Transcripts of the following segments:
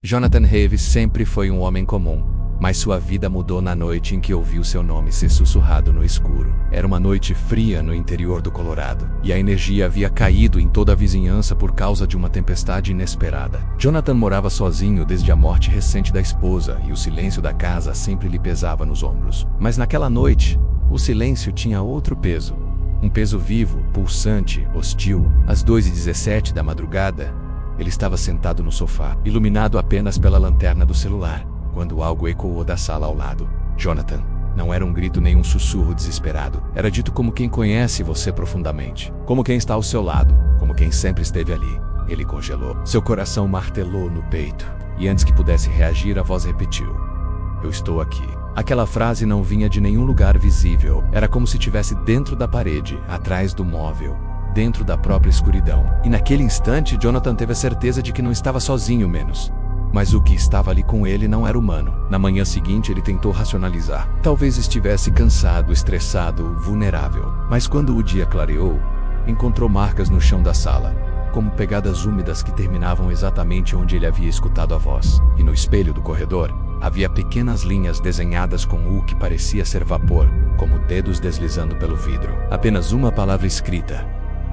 Jonathan Reeves sempre foi um homem comum, mas sua vida mudou na noite em que ouviu seu nome ser sussurrado no escuro. Era uma noite fria no interior do Colorado, e a energia havia caído em toda a vizinhança por causa de uma tempestade inesperada. Jonathan morava sozinho desde a morte recente da esposa, e o silêncio da casa sempre lhe pesava nos ombros. Mas naquela noite, o silêncio tinha outro peso. Um peso vivo, pulsante, hostil. Às 2h17 da madrugada, ele estava sentado no sofá, iluminado apenas pela lanterna do celular, quando algo ecoou da sala ao lado. Jonathan. Não era um grito nem um sussurro desesperado. Era dito como quem conhece você profundamente. Como quem está ao seu lado. Como quem sempre esteve ali. Ele congelou. Seu coração martelou no peito. E antes que pudesse reagir, a voz repetiu: "Eu estou aqui." Aquela frase não vinha de nenhum lugar visível. Era como se estivesse dentro da parede, atrás do móvel, dentro da própria escuridão. E naquele instante, Jonathan teve a certeza de que não estava sozinho menos. Mas o que estava ali com ele não era humano. Na manhã seguinte, ele tentou racionalizar. Talvez estivesse cansado, estressado, vulnerável. Mas quando o dia clareou, encontrou marcas no chão da sala, como pegadas úmidas que terminavam exatamente onde ele havia escutado a voz. E no espelho do corredor, havia pequenas linhas desenhadas com o que parecia ser vapor, como dedos deslizando pelo vidro. Apenas uma palavra escrita: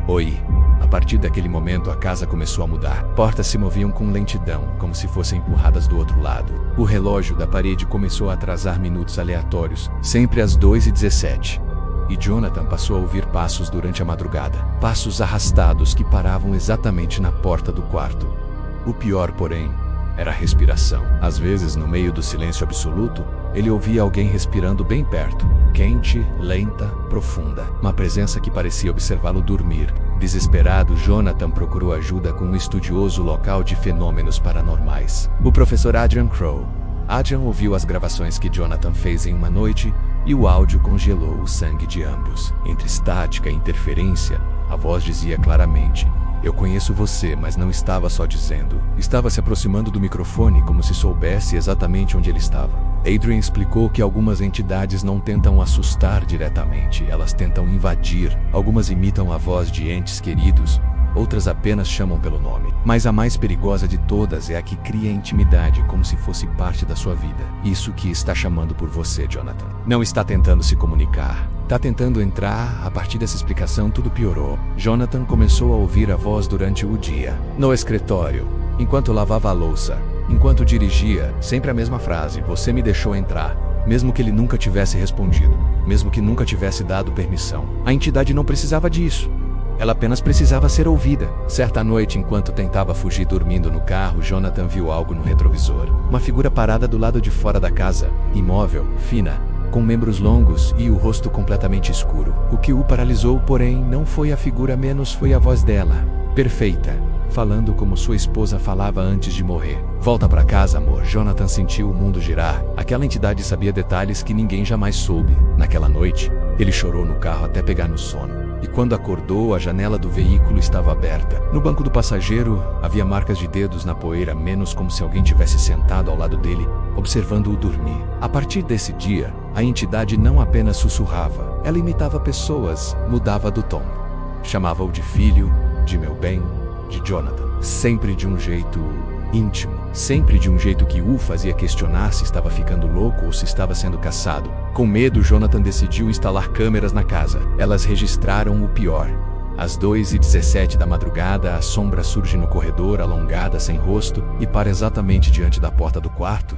"Oi." A partir daquele momento, a casa começou a mudar. Portas se moviam com lentidão, como se fossem empurradas do outro lado. O relógio da parede começou a atrasar minutos aleatórios, sempre às 2h17. E Jonathan passou a ouvir passos durante a madrugada. Passos arrastados que paravam exatamente na porta do quarto. O pior, porém, era a respiração. Às vezes, no meio do silêncio absoluto, ele ouvia alguém respirando bem perto. Quente, lenta, profunda. Uma presença que parecia observá-lo dormir. Desesperado, Jonathan procurou ajuda com um estudioso local de fenômenos paranormais, o professor Adrian Crowe. Adrian ouviu as gravações que Jonathan fez em uma noite, e o áudio congelou o sangue de ambos. Entre estática e interferência, a voz dizia claramente: "Eu conheço você", mas não estava só dizendo. Estava se aproximando do microfone como se soubesse exatamente onde ele estava. Adrian explicou que algumas entidades não tentam assustar diretamente, elas tentam invadir. Algumas imitam a voz de entes queridos, outras apenas chamam pelo nome. Mas a mais perigosa de todas é a que cria intimidade, como se fosse parte da sua vida. Isso que está chamando por você, Jonathan. Não está tentando se comunicar. Está tentando entrar. A partir dessa explicação, tudo piorou. Jonathan começou a ouvir a voz durante o dia. No escritório, enquanto lavava a louça, enquanto dirigia, sempre a mesma frase: "Você me deixou entrar." Mesmo que ele nunca tivesse respondido, mesmo que nunca tivesse dado permissão. A entidade não precisava disso. Ela apenas precisava ser ouvida. Certa noite, enquanto tentava fugir dormindo no carro, Jonathan viu algo no retrovisor. Uma figura parada do lado de fora da casa, imóvel, fina, com membros longos e o rosto completamente escuro. O que o paralisou, porém, não foi a figura, menos foi a voz dela. Perfeita, falando como sua esposa falava antes de morrer. "Volta pra casa, amor." Jonathan sentiu o mundo girar. Aquela entidade sabia detalhes que ninguém jamais soube. Naquela noite, ele chorou no carro até pegar no sono. E quando acordou, a janela do veículo estava aberta. No banco do passageiro, havia marcas de dedos na poeira, menos como se alguém tivesse sentado ao lado dele, observando-o dormir. A partir desse dia, a entidade não apenas sussurrava, ela imitava pessoas, mudava do tom. Chamava-o de filho, de meu bem, de Jonathan. Sempre de um jeito íntimo. Sempre de um jeito que o fazia questionar se estava ficando louco ou se estava sendo caçado. Com medo, Jonathan decidiu instalar câmeras na casa. Elas registraram o pior. Às 2h17 da madrugada, a sombra surge no corredor, alongada, sem rosto, e para exatamente diante da porta do quarto.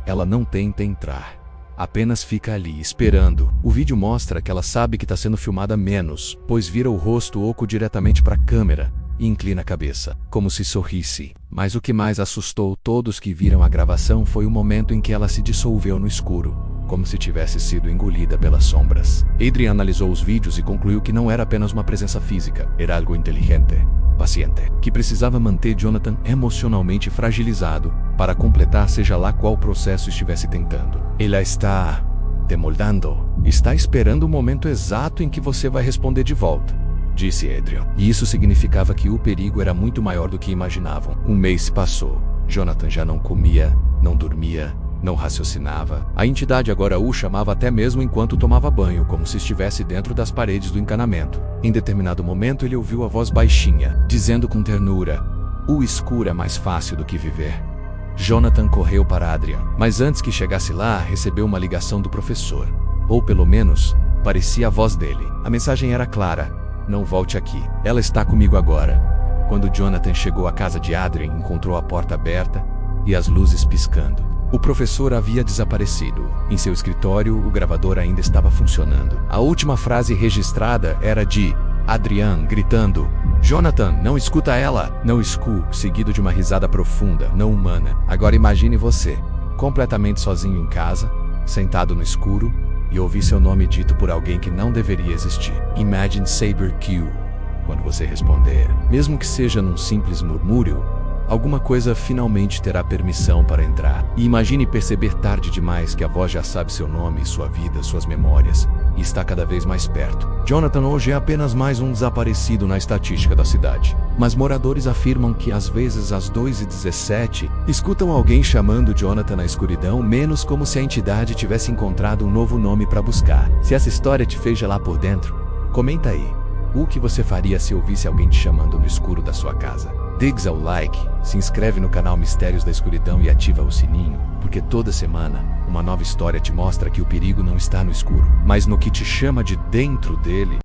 Ela não tenta entrar. Apenas fica ali, esperando. O vídeo mostra que ela sabe que está sendo filmada menos, pois vira o rosto oco diretamente para a câmera e inclina a cabeça, como se sorrisse. Mas o que mais assustou todos que viram a gravação foi o momento em que ela se dissolveu no escuro, como se tivesse sido engolida pelas sombras. Adrian analisou os vídeos e concluiu que não era apenas uma presença física, era algo inteligente, paciente, que precisava manter Jonathan emocionalmente fragilizado para completar seja lá qual processo estivesse tentando. Ela está te moldando, está esperando o momento exato em que você vai responder de volta, disse Adrian. E isso significava que o perigo era muito maior do que imaginavam. Um mês se passou. Jonathan já não comia, não dormia, não raciocinava. A entidade agora o chamava até mesmo enquanto tomava banho, como se estivesse dentro das paredes do encanamento. Em determinado momento ele ouviu a voz baixinha, dizendo com ternura: "O escuro é mais fácil do que viver." Jonathan correu para Adrian, mas antes que chegasse lá, recebeu uma ligação do professor. Ou pelo menos, parecia a voz dele. A mensagem era clara: não volte aqui. Ela está comigo agora. Quando Jonathan chegou à casa de Adrian, encontrou a porta aberta e as luzes piscando. O professor havia desaparecido. Em seu escritório, o gravador ainda estava funcionando. A última frase registrada era de Adrian gritando: Jonathan, não escuta ela! Não escuto, seguido de uma risada profunda, não humana. Agora imagine você, completamente sozinho em casa, sentado no escuro, e ouvir seu nome dito por alguém que não deveria existir. Imagine Saber Q. Quando você responder, mesmo que seja num simples murmúrio, alguma coisa finalmente terá permissão para entrar. E imagine perceber tarde demais que a voz já sabe seu nome, sua vida, suas memórias, e está cada vez mais perto. Jonathan hoje é apenas mais um desaparecido na estatística da cidade. Mas moradores afirmam que às vezes às 2h17, escutam alguém chamando Jonathan na escuridão, menos como se a entidade tivesse encontrado um novo nome para buscar. Se essa história te fez gelar por dentro, comenta aí. O que você faria se ouvisse alguém te chamando no escuro da sua casa? Digs ao like, se inscreve no canal Mistérios da Escuridão e ativa o sininho, porque toda semana uma nova história te mostra que o perigo não está no escuro, mas no que te chama de dentro dele.